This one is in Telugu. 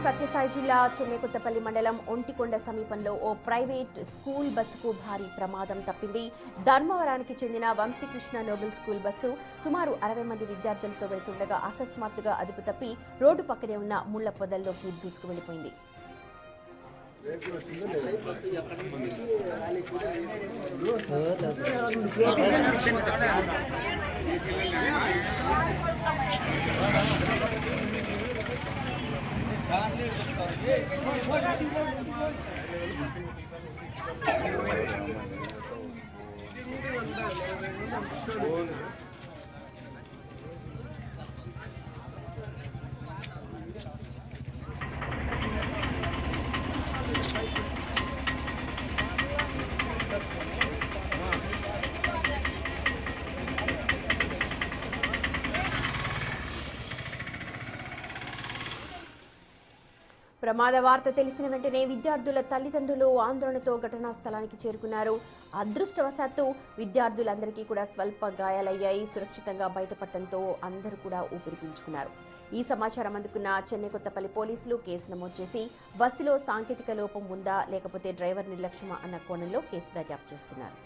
సత్యసాయి జిల్లా చెన్నైకొత్తపల్లి మండలం ఒంటికొండ సమీపంలో ఓ ప్రైవేట్ స్కూల్ బస్సుకు భారీ ప్రమాదం తప్పింది. ధర్మవరానికి చెందిన వంశీకృష్ణ నోబెల్ స్కూల్ బస్సు సుమారు 60 మంది విద్యార్థులతో వెళ్తుండగా అకస్మాత్తుగా అదుపు తప్పి రోడ్డు పక్కనే ఉన్న ముళ్ల పొదల్లోకి దూసుకు వెళ్లిపోయింది. ప్రమాద వార్త తెలిసిన వెంటనే విద్యార్థుల తల్లిదండ్రులు ఆందోళనతో ఘటనా స్థలానికి చేరుకున్నారు. అదృష్టవశాత్తు విద్యార్థులందరికీ కూడా స్వల్ప గాయాలయ్యాయి. సురక్షితంగా బయటపడటంతో అందరూ కూడా ఊపిరి పీల్చుకున్నారు. ఈ సమాచారం అందుకున్న చెన్నైకొత్తపల్లి పోలీసులు కేసు నమోదు చేసి బస్సులో సాంకేతిక లోపం ఉందా లేకపోతే డ్రైవర్ నిర్లక్ష్యమా అన్న కోణంలో కేసు దర్యాప్తు చేస్తున్నారు.